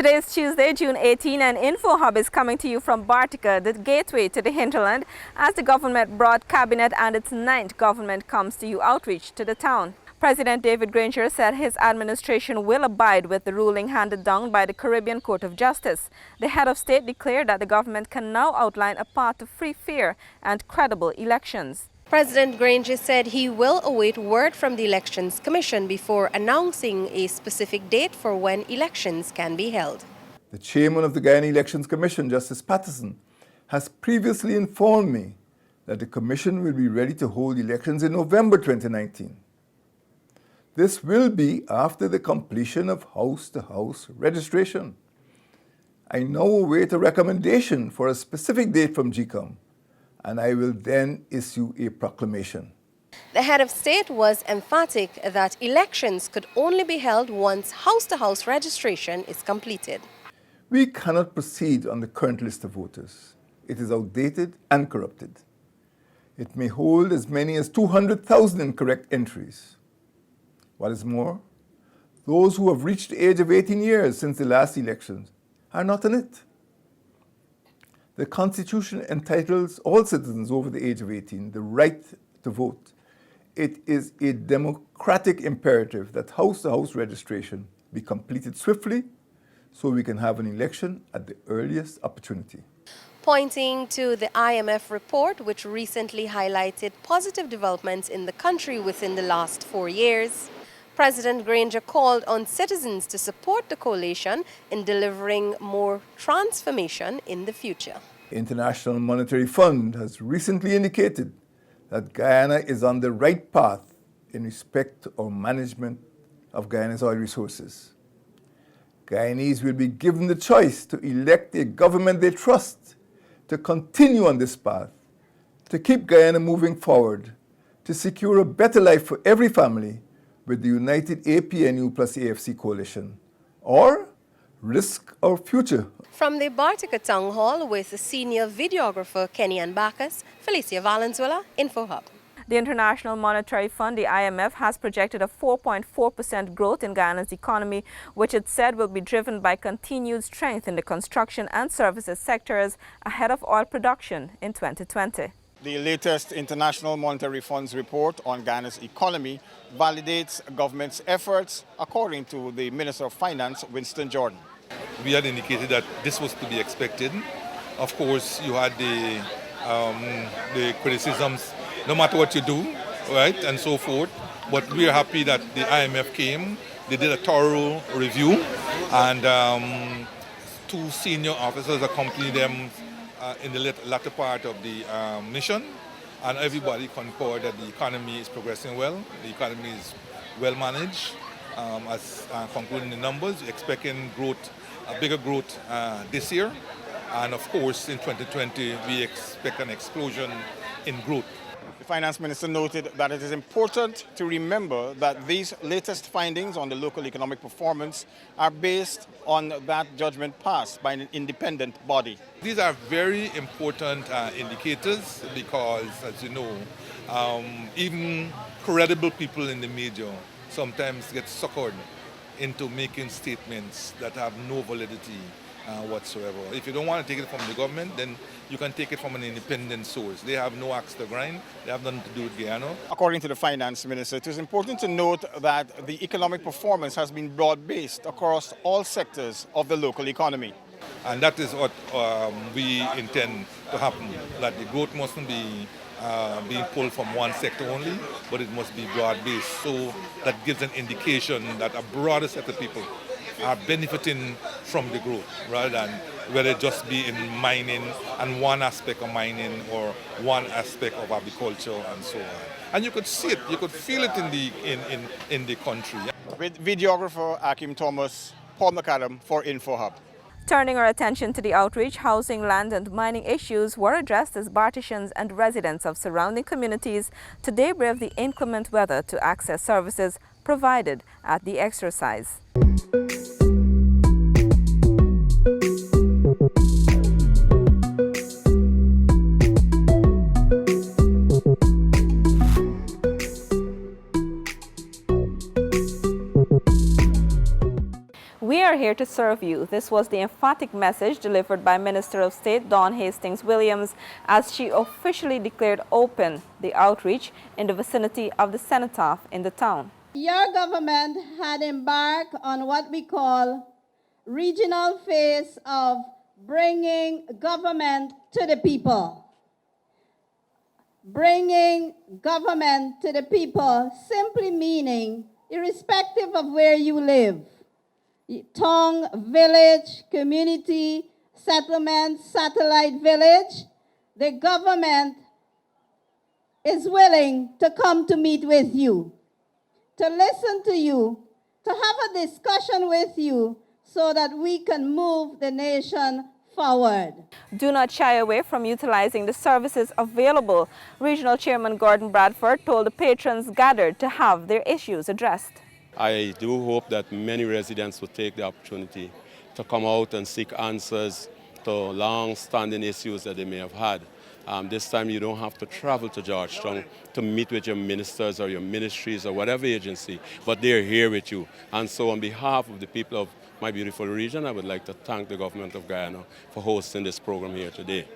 Today is Tuesday, June 18, and Info Hub is coming to you from Bartica, the gateway to the hinterland, as the government brought cabinet and its 9th government comes to you outreach to the town. President David Granger said his administration will abide with the ruling handed down by the Caribbean Court of Justice. The head of state declared that the government can now outline a path to free, fair and credible elections. President Granger said he will await word from the Elections Commission before announcing a specific date for when elections can be held. The chairman of the Guyana Elections Commission, Justice Patterson, has previously informed me that the commission will be ready to hold elections in November 2019. This will be after the completion of house-to-house registration. I now await a recommendation for a specific date from GCOM, and I will then issue a proclamation. The head of state was emphatic that elections could only be held once house-to-house registration is completed. We cannot proceed on the current list of voters. It is outdated and corrupted. It may hold as many as 200,000 incorrect entries. What is more, those who have reached the age of 18 years since the last elections are not in it. The Constitution entitles all citizens over the age of 18 the right to vote. It is a democratic imperative that house-to-house registration be completed swiftly so we can have an election at the earliest opportunity. Pointing to the IMF report, which recently highlighted positive developments in the country within the last 4 years, President Granger called on citizens to support the coalition in delivering more transformation in the future. The International Monetary Fund has recently indicated that Guyana is on the right path in respect to our management of Guyana's oil resources. Guyanese will be given the choice to elect a government they trust, to continue on this path, to keep Guyana moving forward, to secure a better life for every family with the United APNU plus AFC coalition, or risk our future. From the Bartica Town Hall with senior videographer Kenny and Bacchus, Felicia Valenzuela, Info Hub. The International Monetary Fund, the IMF, has projected a 4.4% growth in Guyana's economy, which it said will be driven by continued strength in the construction and services sectors ahead of oil production in 2020. The latest International Monetary Fund's report on Guyana's economy validates government's efforts, according to the Minister of Finance, Winston Jordan. We had indicated that this was to be expected. Of course, you had the criticisms, no matter what you do, right, and so forth. But we are happy that the IMF came. They did a thorough review, and 2 senior officers accompanied them in the latter part of the mission, and everybody concurred that the economy is progressing well. The economy is well managed. As concluding the numbers, expecting growth, a bigger growth this year, and of course in 2020 we expect an explosion in growth. The Finance Minister noted that it is important to remember that these latest findings on the local economic performance are based on that judgment passed by an independent body. These are very important indicators because, as you know, even credible people in the media sometimes get suckered into making statements that have no validity whatsoever. If you don't want to take it from the government, then you can take it from an independent source. They have no axe to grind. They have nothing to do with Guyana. According to the Finance Minister, it is important to note that the economic performance has been broad-based across all sectors of the local economy. And that is what we intend to happen, that the growth mustn't be being pulled from one sector only, but it must be broad-based. So that gives an indication that a broader set of people are benefiting from the growth, rather than whether it just be in mining and one aspect of mining or one aspect of agriculture and so on. And you could see it, you could feel it in the country. With videographer Akim Thomas, Paul McAdam for Info Hub. Turning our attention to the outreach, housing, land and mining issues were addressed as Barticians and residents of surrounding communities today brave the inclement weather to access services provided at the exercise. We are are here to serve you. This was the emphatic message delivered by Minister of State Dawn Hastings-Williams as she officially declared open the outreach in the vicinity of the cenotaph in the town. Your government had embarked on what we call regional phase of bringing government to the people. Bringing government to the people simply meaning, irrespective of where you live, town, village, community, settlement, satellite village, the government is willing to come to meet with you, to listen to you, to have a discussion with you so that we can move the nation forward. Do not shy away from utilizing the services available. Regional Chairman Gordon Bradford told the patrons gathered to have their issues addressed. I do hope that many residents will take the opportunity to come out and seek answers to long-standing issues that they may have had. This time you don't have to travel to Georgetown to meet with your ministers or your ministries or whatever agency, but they're here with you. And so on behalf of the people of my beautiful region, I would like to thank the government of Guyana for hosting this program here today.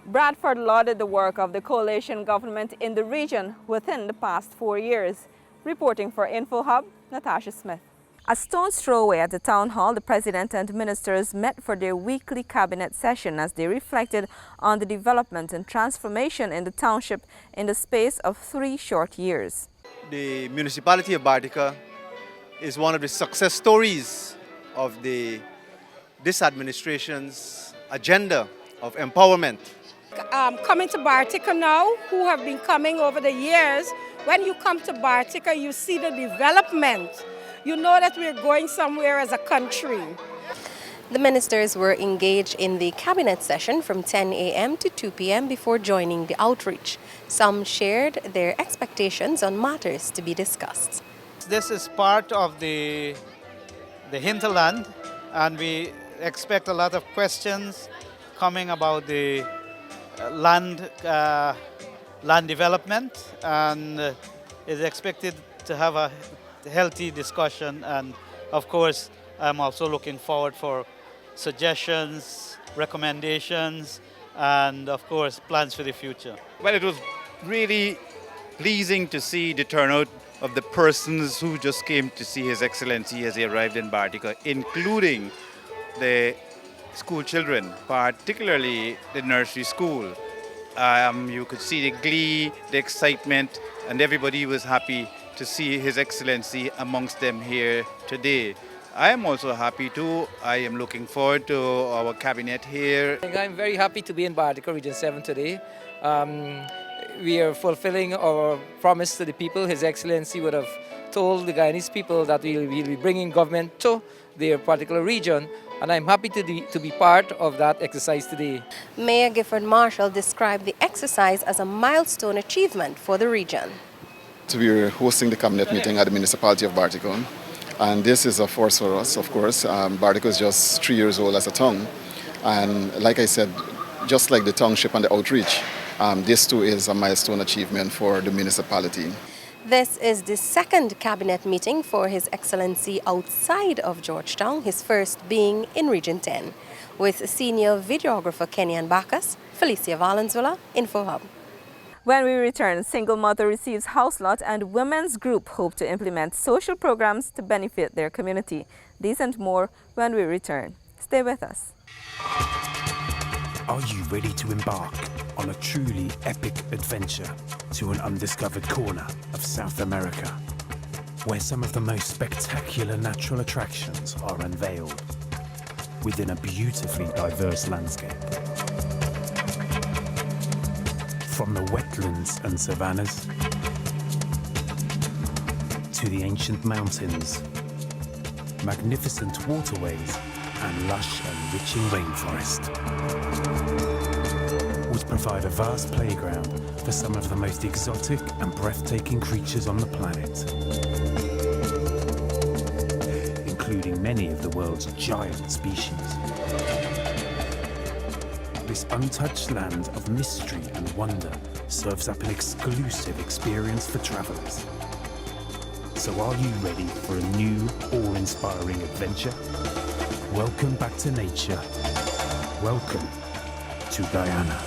Bradford lauded the work of the coalition government in the region within the past 4 years. Reporting for InfoHub, Natasha Smith. A stone's throw away at the town hall, the president and ministers met for their weekly cabinet session as they reflected on the development and transformation in the township in the space of 3 short years. The municipality of Bartica is one of the success stories of this administration's agenda of empowerment. Coming to Bartica now, who have been coming over the years, when you come to Bartica, you see the development. You know that we're going somewhere as a country. The ministers were engaged in the cabinet session from 10 a.m. to 2 p.m. before joining the outreach. Some shared their expectations on matters to be discussed. This is part of the hinterland, and we expect a lot of questions coming about the land development, and is expected to have a healthy discussion. And of course, I'm also looking forward for suggestions, recommendations, and of course, plans for the future. Well, it was really pleasing to see the turnout of the persons who just came to see His Excellency as he arrived in Bartica, including the school children, particularly the nursery school. You could see the glee, the excitement, and everybody was happy to see His Excellency amongst them here today. I am also happy too. I am looking forward to our cabinet here. I'm very happy to be in Bartica Region 7 today. We are fulfilling our promise to the people. His Excellency would have told the Guyanese people that we will be bringing government to their particular region, and I'm happy to be part of that exercise today. Mayor Gifford Marshall described the exercise as a milestone achievement for the region. We are hosting the cabinet meeting at the municipality of Bartica, and this is a first for us, of course. Bartica is just 3 years old as a town, and like I said, just like the township and the outreach, this too is a milestone achievement for the municipality. This is the second cabinet meeting for His Excellency outside of Georgetown, his first being in Region 10. With senior videographer Kenyan Bacchus, Felicia Valenzuela, InfoHub. When we return, single mother receives house lot and women's group hope to implement social programs to benefit their community. These and more when we return. Stay with us. Are you ready to embark on a truly epic adventure to an undiscovered corner of South America, where some of the most spectacular natural attractions are unveiled within a beautifully diverse landscape? From the wetlands and savannas to the ancient mountains, magnificent waterways and lush and enriching rainforest would provide a vast playground for some of the most exotic and breathtaking creatures on the planet, including many of the world's giant species. This untouched land of mystery and wonder serves up an exclusive experience for travelers. So are you ready for a new, awe-inspiring adventure? Welcome back to nature. Welcome to Guyana.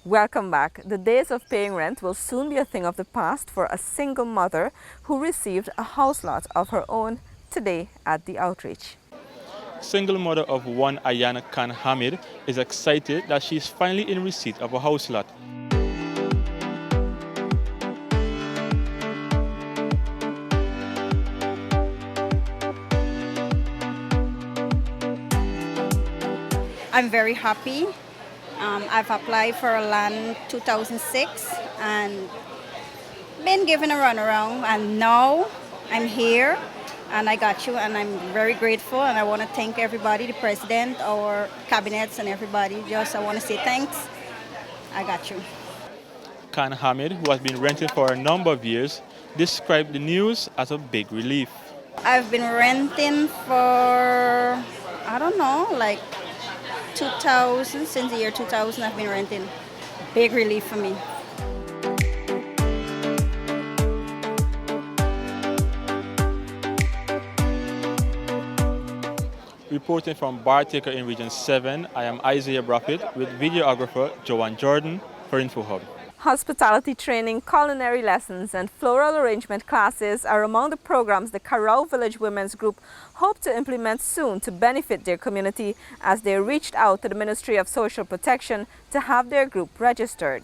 Welcome back. The days of paying rent will soon be a thing of the past for a single mother who received a house lot of her own today at the outreach. Single mother of one Ayana Khan Hamid is excited that she is finally in receipt of a house lot. I'm very happy. I've applied for a land 2006 and been given a runaround, and now I'm here and I got you, and I'm very grateful, and I want to thank everybody, the president, our cabinets and everybody. I want to say thanks. I got you. Khan Hamid, who has been renting for a number of years, described the news as a big relief. I've been renting for, I don't know, like 2000, since the year 2000 I've been renting. Big relief for me. Reporting from Bartaker in Region 7, I am Isaiah Braffett with videographer Joanne Jordan for InfoHub. Hospitality training, culinary lessons and floral arrangement classes are among the programs the Karau Village Women's Group hope to implement soon to benefit their community as they reached out to the Ministry of Social Protection to have their group registered.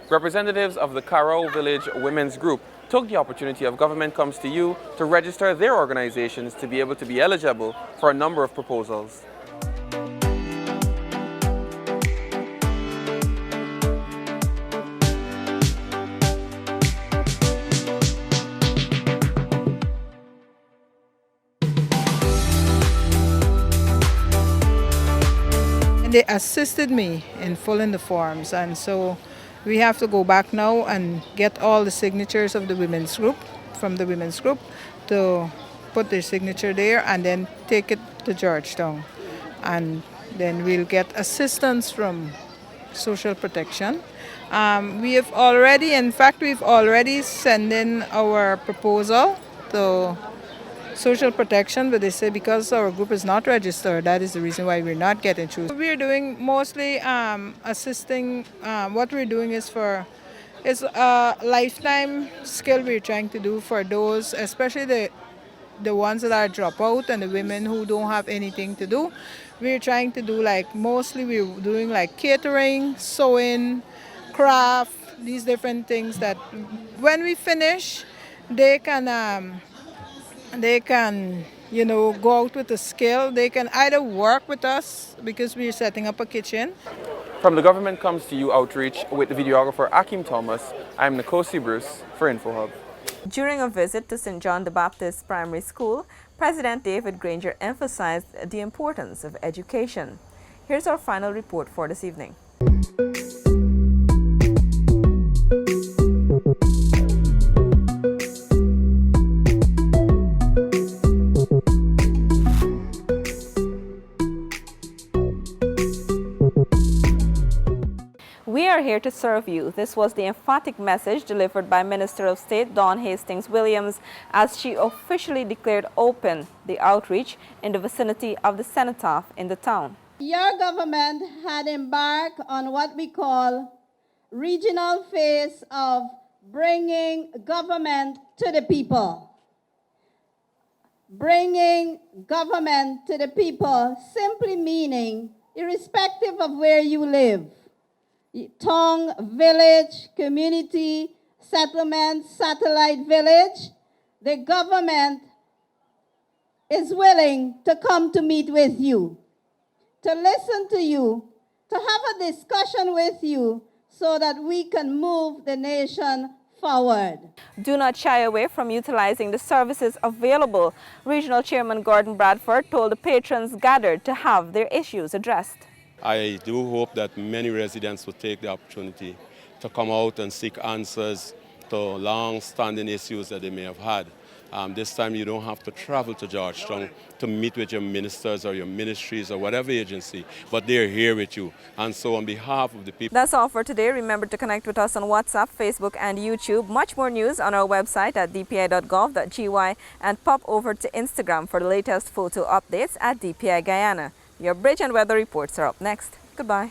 Representatives of the Karau Village Women's Group took the opportunity of Government Comes to You to register their organizations to be able to be eligible for a number of proposals. They assisted me in filling the forms, and so we have to go back now and get all the signatures of the women's group, from the women's group, to put their signature there and then take it to Georgetown. And then we'll get assistance from Social Protection. We've already sent in our proposal to Social Protection, but they say because our group is not registered, that is the reason why we're not getting through. We're doing mostly assisting. What we're doing is a lifetime skill we're trying to do for those, especially the ones that are dropout and the women who don't have anything to do. We're trying to do mostly we're doing catering, sewing, craft, these different things that when we finish, they can go out with a skill. They can either work with us because we're setting up a kitchen. From the Government Comes to You outreach with the videographer Akim Thomas, I'm Nkosi Bruce for InfoHub. During a visit to St. John the Baptist Primary School, President David Granger emphasized the importance of education. Here's our final report for this evening. We are here to serve you. This was the emphatic message delivered by Minister of State Dawn Hastings Williams as she officially declared open the outreach in the vicinity of the cenotaph in the town. Your government had embarked on what we call regional phase of bringing government to the people. Bringing government to the people simply meaning irrespective of where you live. Town, village, community, settlement, satellite village, the government is willing to come to meet with you, to listen to you, to have a discussion with you so that we can move the nation forward. Do not shy away from utilizing the services available. Regional Chairman Gordon Bradford told the patrons gathered to have their issues addressed. I do hope that many residents will take the opportunity to come out and seek answers to long-standing issues that they may have had. This time you don't have to travel to Georgetown to meet with your ministers or your ministries or whatever agency, but they're here with you. And so on behalf of the people... That's all for today. Remember to connect with us on WhatsApp, Facebook and YouTube. Much more news on our website at dpi.gov.gy and pop over to Instagram for the latest photo updates at DPI Guyana. Your bridge and weather reports are up next. Goodbye.